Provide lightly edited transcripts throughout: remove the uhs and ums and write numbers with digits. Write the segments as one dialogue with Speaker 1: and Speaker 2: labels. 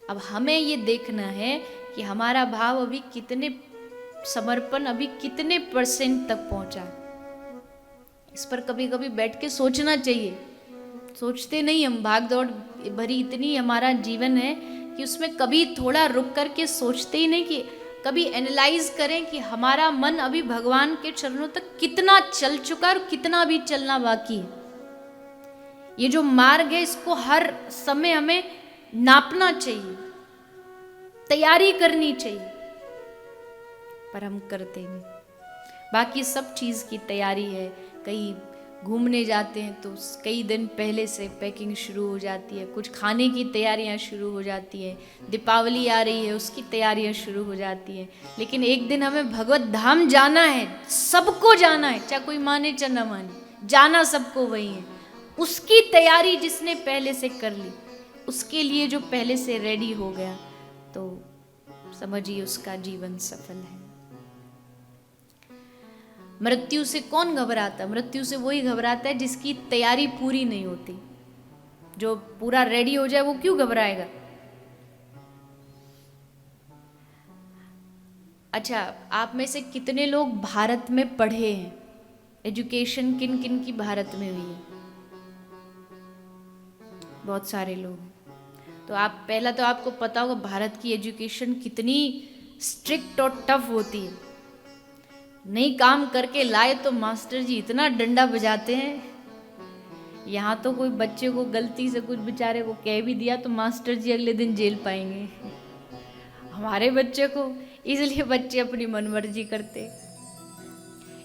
Speaker 1: अब हमें ये देखना है कि हमारा भाव अभी कितने, समर्पण अभी कितने % तक पहुंचा। इस पर कभी कभी बैठ के सोचना चाहिए। सोचते नहीं हम, भाग दौड़ भरी इतनी हमारा जीवन है कि उसमें कभी थोड़ा रुक करके सोचते ही नहीं कि कभी एनालाइज करें कि हमारा मन अभी भगवान के चरणों तक कितना चल चुका है और कितना भी चलना बाकी है। ये जो मार्ग है इसको हर समय हमें नापना चाहिए, तैयारी करनी चाहिए, पर हम करते नहीं। बाकी सब चीज़ की तैयारी है। कहीं घूमने जाते हैं तो कई दिन पहले से पैकिंग शुरू हो जाती है, कुछ खाने की तैयारियां शुरू हो जाती है, दीपावली आ रही है उसकी तैयारियां शुरू हो जाती हैं। लेकिन एक दिन हमें भगवत धाम जाना है, सबको जाना है, चाहे कोई माने चाहे न माने, जाना सबको वही है। उसकी तैयारी जिसने पहले से कर ली, उसके लिए जो पहले से रेडी हो गया, तो समझिए उसका जीवन सफल है। मृत्यु से कौन घबराता? मृत्यु से वही घबराता है जिसकी तैयारी पूरी नहीं होती। जो पूरा रेडी हो जाए वो क्यों घबराएगा? अच्छा, आप में से कितने लोग भारत में पढ़े हैं? एजुकेशन किन किन की भारत में हुई है? बहुत सारे लोग। तो आप पहला तो आपको पता होगा भारत की एजुकेशन कितनी स्ट्रिक्ट और टफ होती है। नहीं काम करके लाए तो मास्टर जी इतना डंडा बजाते हैं। यहाँ तो कोई बच्चे को गलती से कुछ बेचारे को कह भी दिया तो मास्टर जी अगले दिन जेल पाएंगे। हमारे बच्चे को, इसलिए बच्चे अपनी मनमर्जी करते।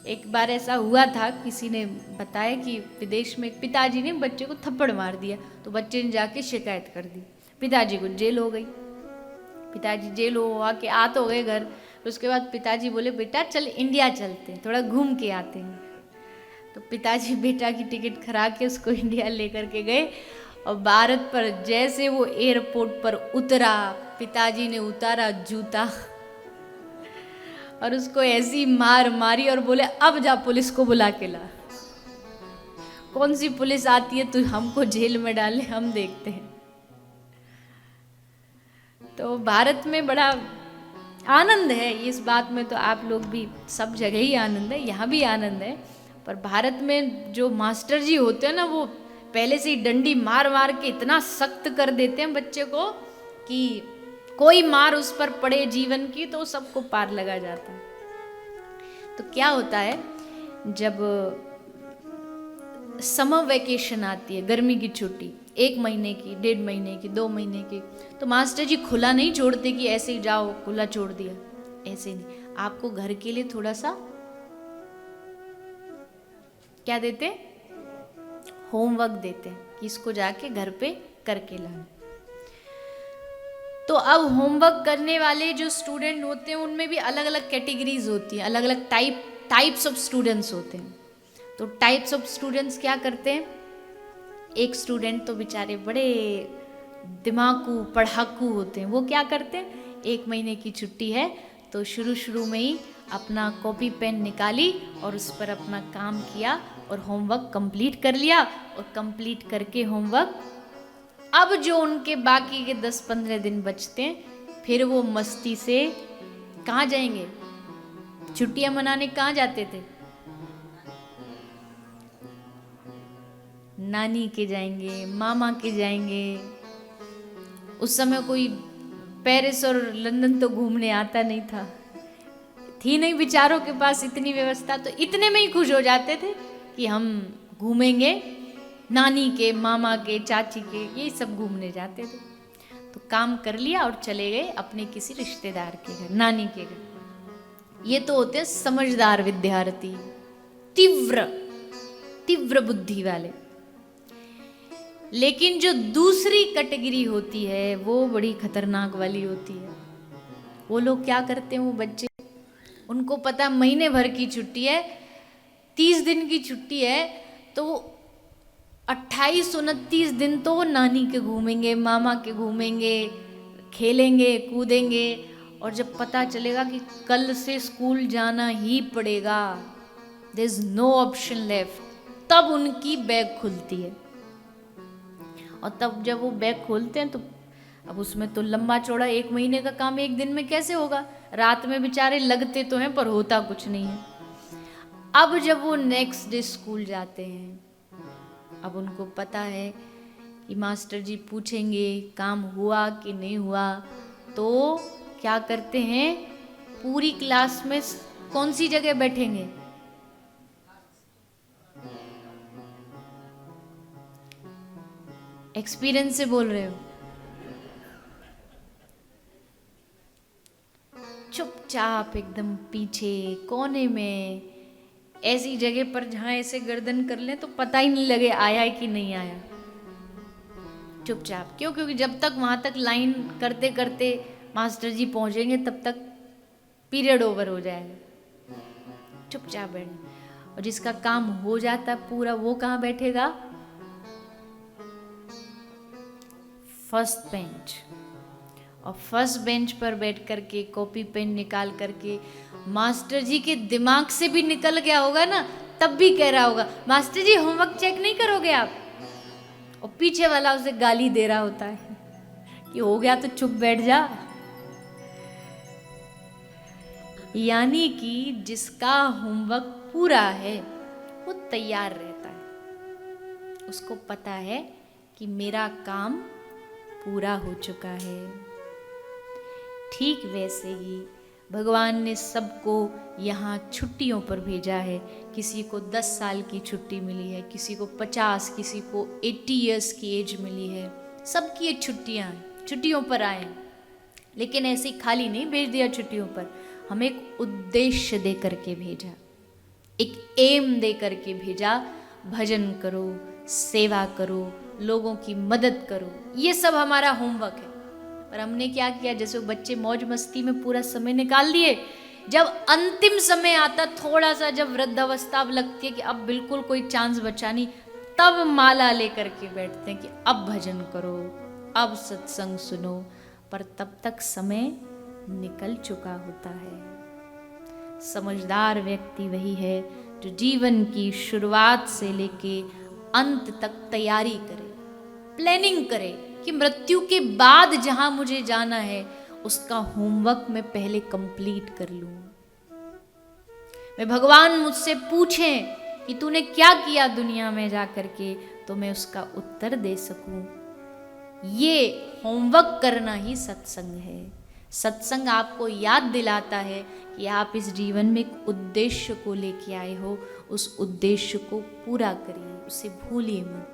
Speaker 1: एक बार ऐसा हुआ था, किसी ने बताया कि विदेश में एक पिताजी ने बच्चे को थप्पड़ मार दिया, तो बच्चे ने जाके शिकायत कर दी, पिताजी को जेल हो गई। पिताजी जेल हो आके आ तो गए घर। उसके बाद पिताजी बोले बेटा चल इंडिया चलते हैं, थोड़ा घूम के आते हैं। तो पिताजी बेटा की टिकट करा के उसको इंडिया लेकर के गए, और भारत पर जैसे वो एयरपोर्ट पर उतरा, पिताजी ने उतारा जूता और उसको ऐसी मार मारी और बोले अब जा पुलिस को बुला के ला। कौन सी पुलिस आती है तो हमको जेल में डाले, हम देखते हैं। तो भारत में बड़ा आनंद है इस बात में, तो आप लोग भी, सब जगह ही आनंद है, यहाँ भी आनंद है। पर भारत में जो मास्टर जी होते हैं ना, वो पहले से ही डंडी मार मार के इतना सख्त कर देते हैं बच्चे को कि कोई मार उस पर पड़े जीवन की तो सबको पार लगा जाता है। तो क्या होता है, जब समर वैकेशन आती है, गर्मी की छुट्टी, 1 महीने की, 1.5 महीने की, 2 महीने की, तो मास्टर जी खुला नहीं छोड़ते कि ऐसे ही जाओ खुला छोड़ दिया, ऐसे नहीं। आपको घर के लिए थोड़ा सा क्या देते, होमवर्क देते हैं कि इसको जाके घर पे करके लाना। तो अब होमवर्क करने वाले जो स्टूडेंट होते हैं उनमें भी अलग अलग कैटेगरीज होती हैं, अलग अलग टाइप्स ऑफ स्टूडेंट्स होते हैं। तो टाइप्स ऑफ स्टूडेंट्स क्या करते हैं, एक स्टूडेंट तो बेचारे बड़े दिमागू पढ़ाकू होते हैं। वो क्या करते हैं, 1 महीने की छुट्टी है तो शुरू में ही अपना कॉपी पेन निकाली और उस पर अपना काम किया और होमवर्क कंप्लीट कर लिया। और कंप्लीट करके होमवर्क, अब जो उनके बाकी के 10-15 दिन बचते हैं, फिर वो मस्ती से कहाँ जाएंगे, छुट्टियां मनाने कहाँ जाते थे, नानी के जाएंगे, मामा के जाएंगे। उस समय कोई पेरिस और लंदन तो घूमने आता नहीं था, थी नहीं बेचारों के पास इतनी व्यवस्था, तो इतने में ही खुश हो जाते थे कि हम घूमेंगे, नानी के, मामा के, चाची के, ये सब घूमने जाते थे। तो काम कर लिया और चले गए अपने किसी रिश्तेदार के घर, नानी के घर। ये तो होते हैं समझदार विद्यार्थी, तीव्र बुद्धि वाले। लेकिन जो दूसरी कैटेगरी होती है वो बड़ी खतरनाक वाली होती है। वो लोग क्या करते हैं, वो बच्चे, उनको पता महीने भर की छुट्टी है, 30 दिन की छुट्टी है, तो 28-29 दिन तो वो नानी के घूमेंगे, मामा के घूमेंगे, खेलेंगे कूदेंगे। और जब पता चलेगा कि कल से स्कूल जाना ही पड़ेगा, there is no option left, तब उनकी बैग खुलती है। और तब जब वो बैग खोलते हैं तो अब उसमें तो लंबा चौड़ा 1 महीने का काम 1 दिन में कैसे होगा? रात में बेचारे लगते तो हैं पर होता कुछ नहीं है। अब जब वो नेक्स्ट डे स्कूल जाते हैं, अब उनको पता है कि मास्टर जी पूछेंगे काम हुआ कि नहीं हुआ, तो क्या करते हैं, पूरी क्लास में कौन सी जगह बैठेंगे? एक्सपीरियंस से बोल रहे हो? चुपचाप एकदम पीछे कोने में, ऐसी जगह पर जहां ऐसे गर्दन कर लें तो पता ही नहीं लगे आया है कि नहीं आया। चुपचाप क्यों? क्योंकि जब तक वहां तक लाइन करते करते मास्टर जी पहुंचेंगे तब तक पीरियड ओवर हो जाएगा। चुपचाप बैठे। और जिसका काम हो जाता है पूरा, वो कहाँ बैठेगा? First bench. और फर्स्ट बेंच पर बैठ करके कॉपी पेन निकाल करके, मास्टर जी के दिमाग से भी निकल गया होगा ना, तब भी कह रहा होगा मास्टर जी होमवर्क चेक नहीं करोगे आप? और पीछे वाला उसे गाली दे रहा होता है कि हो गया तो चुप बैठ जा। यानी कि जिसका होमवर्क पूरा है वो तैयार रहता है, उसको पता है कि मेरा काम पूरा हो चुका है। ठीक वैसे ही भगवान ने सबको यहाँ छुट्टियों पर भेजा है। किसी को 10 साल की छुट्टी मिली है, किसी को 50, किसी को 80 इयर्स की एज मिली है। सबकी ये छुट्टियाँ हैं, छुट्टियों पर आए। लेकिन ऐसे ही खाली नहीं भेज दिया छुट्टियों पर, हमें एक उद्देश्य दे करके भेजा, एक एम दे करके भेजा। भजन करो, सेवा करो, लोगों की मदद करो, ये सब हमारा होमवर्क है। पर हमने क्या किया, जैसे वो बच्चे मौज मस्ती में पूरा समय निकाल दिए, जब अंतिम समय आता, थोड़ा सा जब वृद्धावस्था अब लगती है कि अब बिल्कुल कोई चांस बचा नहीं, तब माला लेकर के बैठते हैं कि अब भजन करो, अब सत्संग सुनो। पर तब तक समय निकल चुका होता है। समझदार व्यक्ति वही है जो जीवन की शुरुआत से लेके अंत तक तैयारी करे, प्लानिंग करे कि मृत्यु के बाद जहां मुझे जाना है उसका होमवर्क मैं पहले कंप्लीट कर लूं। मैं भगवान मुझसे पूछें कि तूने क्या किया दुनिया में जाकर के, तो मैं उसका उत्तर दे सकूं। ये होमवर्क करना ही सत्संग है। सत्संग आपको याद दिलाता है कि आप इस जीवन में एक उद्देश्य को लेके आए हो, उस उद्देश्य को पूरा करिए, उसे भूलिए मत।